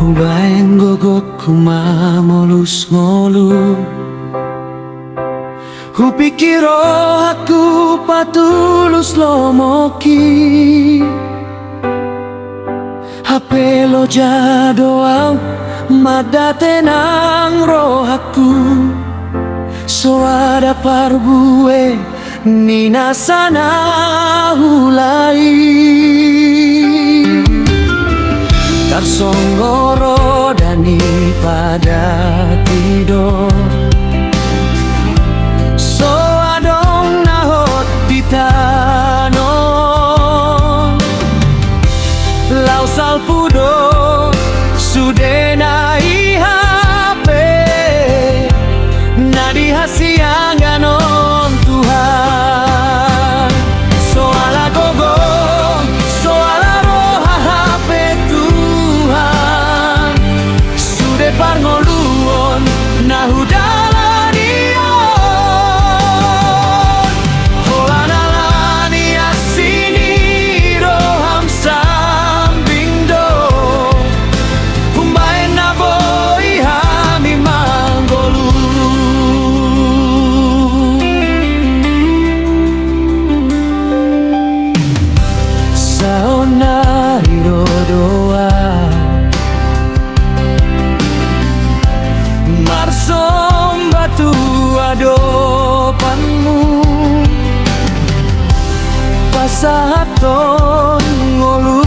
Hubaeng gogok kumamolus ngolu. Hupikiro aku patulus lomoki. Hape lo jadoau madate nang rohaku. So ada parbue nina sana hulai. Tarsonggoro dani pada tidur. So adong nahot ditanon. Lau salpudo sudena ihape. Nadi hasianganon Tuhan. So ala gogo, so ala roha hape Tuhan. Sude parngoluon nahudala dion. Holanalani asini roham sambindo. Humbaen naboi hami manggolu. Saonari doa marsom batu adopanmu. Pasahaton ngolu